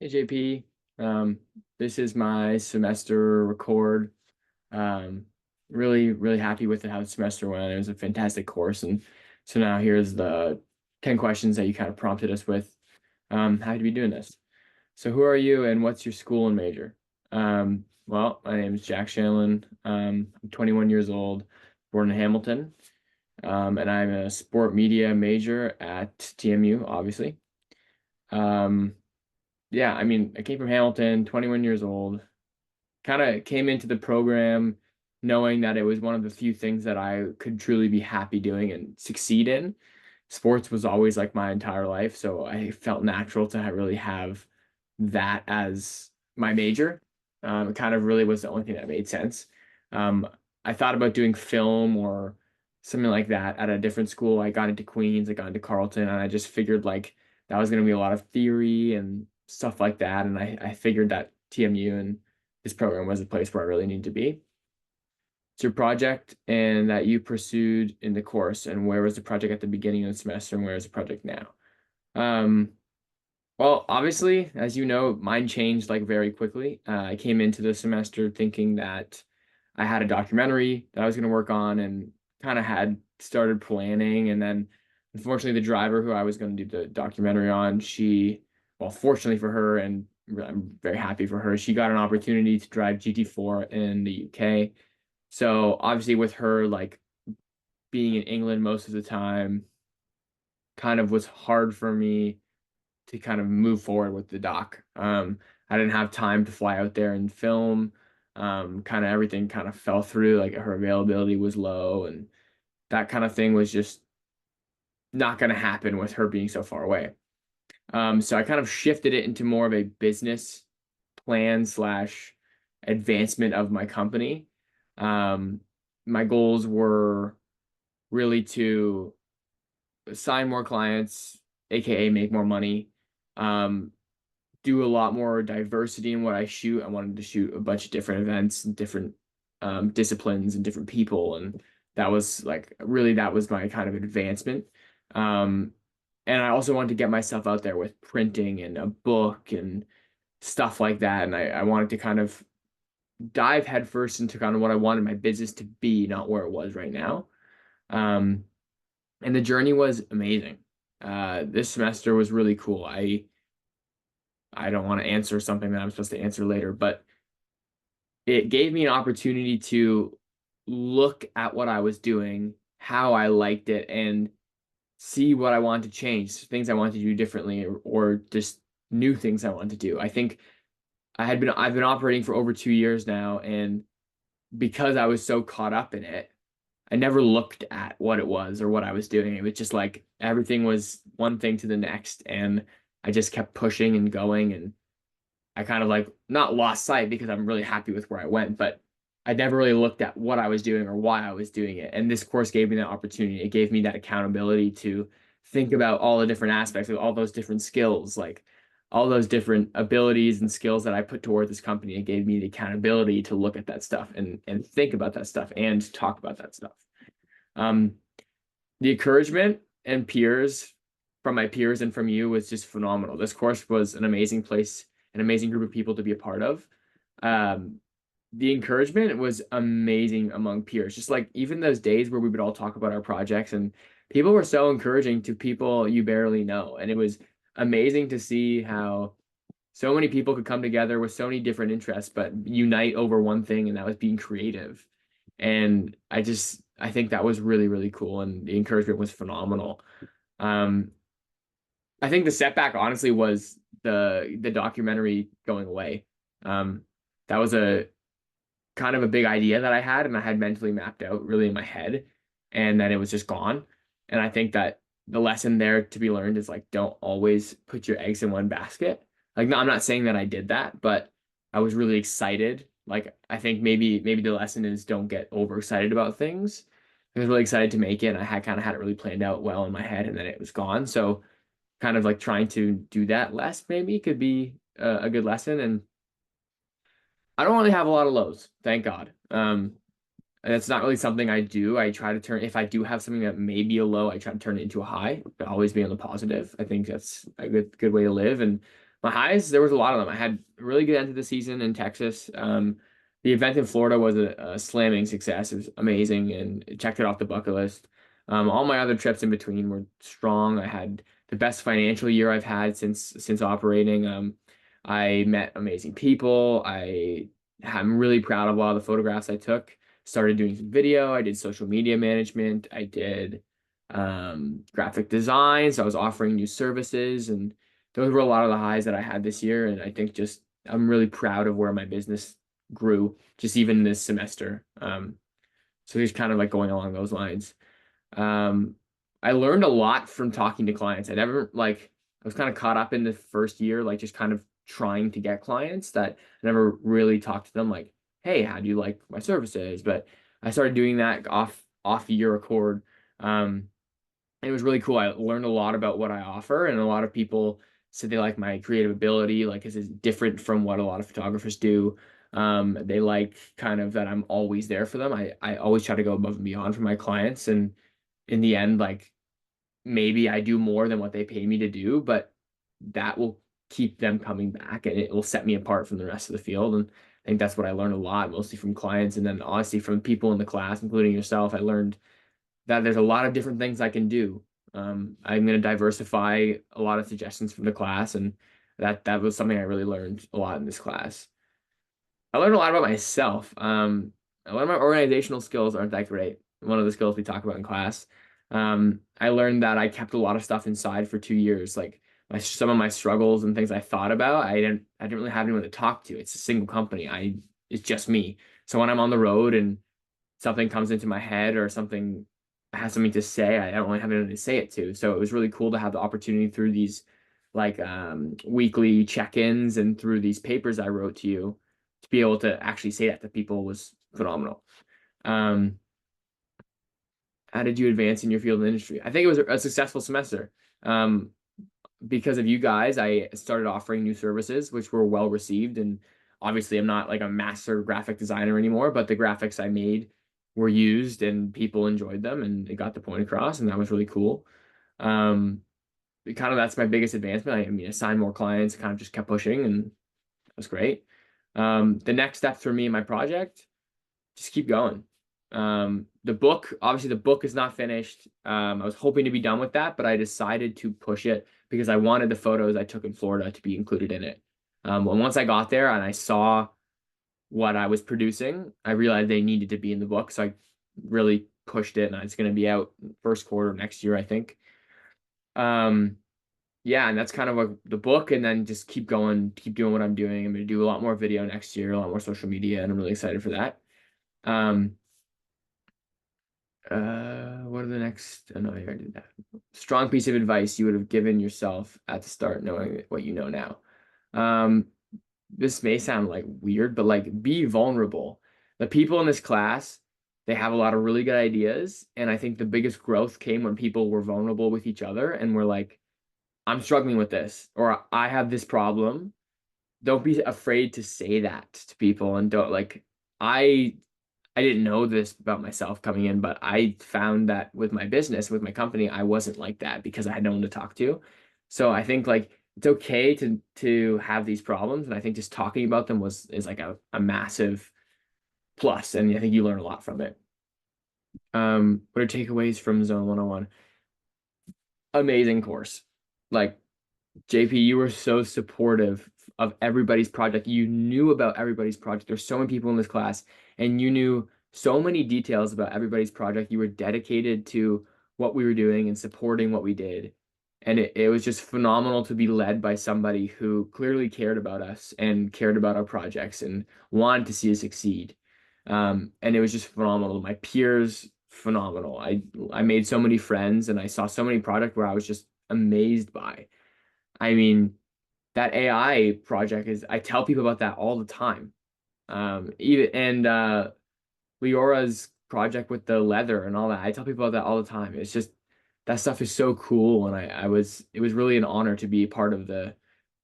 Hey JP, this is my semester record. Um, really happy with how the semester went. It was a fantastic course, and so now here's the 10 questions that you kind of prompted us with. Happy to be doing this. So who are you and what's your school and major? Well, my name is Jack Shanlon. I'm 21 years old, born in Hamilton, and I'm a sport media major at TMU, obviously. Um, yeah, I mean, I came from Hamilton, 21 years old, kind of came into the program knowing that it was one of the few things that I could truly be happy doing and succeed in. Sports was always like my entire life, so I felt natural to really have that as my major. It kind of really was the only thing that made sense. Um, I thought about doing film or something like that at a different school. I got into Queens, I got into Carleton, and I just figured like that was going to be a lot of theory and stuff like that. And I figured that TMU and this program was a place where I really need to be. It's your project and that you pursued in the course, and where was the project at the beginning of the semester and where is the project now? Um, well, obviously, as you know, mine changed like very quickly. I came into the semester thinking that I had a documentary that I was going to work on and kind of had started planning. And then, unfortunately, the driver who I was going to do the documentary on, well, fortunately for her, and I'm very happy for her, she got an opportunity to drive GT4 in the UK. So, obviously, with her like being in England most of the time, kind of was hard for me to kind of move forward with the doc. I didn't have time to fly out there and film. Kind of everything kind of fell through, like her availability was low, and that kind of thing was just not going to happen with her being so far away. So I kind of shifted it into more of a business plan slash advancement of my company. Um, my goals were really to sign more clients, aka make more money, um, do a lot more diversity in what I shoot. I wanted to shoot a bunch of different events and different disciplines and different people, and that was like really that was my kind of advancement. Um, and I also wanted to get myself out there with printing and a book and stuff like that. And I wanted to kind of dive headfirst into kind of what I wanted my business to be, not where it was right now. Um, and the journey was amazing. This semester was really cool. I don't want to answer something that I'm supposed to answer later, but it gave me an opportunity to look at what I was doing, how I liked it, and see what I wanted to change, things I wanted to do differently, or just new things I wanted to do. I think I've been operating for over 2 years now, and because I was so caught up in it, I never looked at what it was or what I was doing. It was just like everything was one thing to the next, and I just kept pushing and going, and I kind of like not lost sight because I'm really happy with where I went, but I never really looked at what I was doing or why I was doing it. And this course gave me that opportunity. It gave me that accountability to think about all the different aspects of all those different skills, like all those different abilities and skills that I put toward this company. It gave me the accountability to look at that stuff and think about that stuff and talk about that stuff. Um, the encouragement and peers from my peers and from you was just phenomenal. This course was an amazing place, an amazing group of people to be a part of. Um, the encouragement was amazing among peers. Just like even those days where we would all talk about our projects, and people were so encouraging to people you barely know. And it was amazing to see how so many people could come together with so many different interests, but unite over one thing, and that was being creative. And I think that was really cool, and the encouragement was phenomenal. Um, I think the setback honestly was the documentary going away. Um, that was a kind of a big idea that I had, and I had mentally mapped out really in my head, and then it was just gone. And I think that the lesson there to be learned is like don't always put your eggs in one basket. Like, no, I'm not saying that I did that, but I was really excited. Like, I think maybe the lesson is don't get overexcited about things. I was really excited to make it, and I had kind of had it really planned out well in my head, and then it was gone. So kind of like trying to do that less maybe could be a good lesson. And I don't really have a lot of lows, thank God. And it's not really something I do. I try to turn, if I do have something that may be a low, I try to turn it into a high, but always be on the positive. I think that's a good way to live. And My highs, there was a lot of them. I had a really good end of the season in Texas. The event in Florida was a slamming success. It was amazing and it checked it off the bucket list. All my other trips in between were strong. I had the best financial year I've had since operating. I met amazing people. I'm really proud of a lot of the photographs I took. Started doing some video. I did social media management. I did graphic design. So I was offering new services, and those were a lot of the highs that I had this year. And I think just I'm really proud of where my business grew just even this semester. So just kind of like going along those lines. Um, I learned a lot from talking to clients. I was kind of caught up in the first year, like just kind of trying to get clients that I never really talked to them like, hey, how do you like my services? But I started doing that off year accord. Um, it was really cool. I learned a lot about what I offer, and a lot of people said they like my creative ability, like this is different from what a lot of photographers do. They like kind of that I'm always there for them. I always try to go above and beyond for my clients, and in the end, like maybe I do more than what they pay me to do, but that will keep them coming back and it will set me apart from the rest of the field. And I think that's what I learned a lot, mostly from clients, and then honestly from people in the class, including yourself. I learned that there's a lot of different things I can do. I'm going to diversify a lot of suggestions from the class, and that was something I really learned a lot in this class. I learned a lot about myself. A lot of my organizational skills aren't that great. One of the skills we talk about in class. I learned that I kept a lot of stuff inside for 2 years. Like some of my struggles and things I thought about, I didn't really have anyone to talk to. It's a single company. It's just me. So when I'm on the road and something comes into my head or something has something to say, I don't really have anyone to say it to. So it was really cool to have the opportunity through these like weekly check-ins and through these papers I wrote to you to be able to actually say that to people was phenomenal. Um, how did you advance in your field of industry? I think it was a successful semester. Um, because of you guys, I started offering new services, which were well received. And obviously, I'm not like a master graphic designer anymore, but the graphics I made were used and people enjoyed them and it got the point across. And that was really cool. Um, kind of that's my biggest advancement. I mean, I signed more clients, kind of just kept pushing, and that was great. The next step for me in my project, just keep going. The book, obviously the book is not finished. I was hoping to be done with that, but I decided to push it because I wanted the photos I took in Florida to be included in it. And once I got there and I saw what I was producing, I realized they needed to be in the book. So I really pushed it, and it's going to be out first quarter of next year, I think. Um, yeah, and that's kind of like the book, and then just keep going, keep doing what I'm doing. I'm going to do a lot more video next year, a lot more social media, and I'm really excited for that. Um, what are the next? Oh, no, I already did that. Strong piece of advice you would have given yourself at the start, knowing what you know now. Um, this may sound like weird, but like be vulnerable. The people in this class, they have a lot of really good ideas, and I think the biggest growth came when people were vulnerable with each other and were like, "I'm struggling with this," or "I have this problem." Don't be afraid to say that to people, and don't like I I didn't know this about myself coming in, but I found that with my business, with my company, I wasn't like that because I had no one to talk to. So I think like it's okay to have these problems, and I think just talking about them is like a massive plus, and I think you learn a lot from it. What are takeaways from Zone 101? Amazing course. Like JP, you were so supportive of everybody's project. You knew about everybody's project. There's so many people in this class, and you knew so many details about everybody's project. You were dedicated to what we were doing and supporting what we did. And it was just phenomenal to be led by somebody who clearly cared about us and cared about our projects and wanted to see us succeed. And it was just phenomenal. My peers, phenomenal. I made so many friends and I saw so many projects where I was just amazed by. I mean, that AI project is, I tell people about that all the time. Even and Leora's project with the leather and all that. I tell people about that all the time. It's just that stuff is so cool, and it was really an honor to be part of the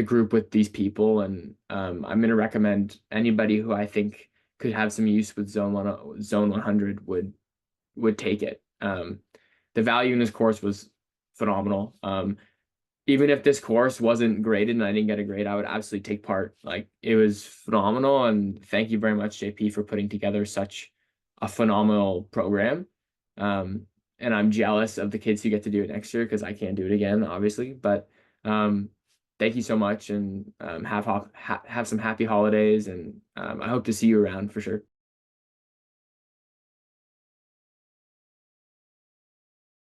group with these people. And I'm gonna recommend anybody who I think could have some use with Zone 100 would take it. The value in this course was phenomenal. even if this course wasn't graded and I didn't get a grade, I would absolutely take part. Like it was phenomenal. And thank you very much, JP, for putting together such a phenomenal program. Um, and I'm jealous of the kids who get to do it next year because I can't do it again, obviously. But um, thank you so much, and have some happy holidays. And I hope to see you around for sure.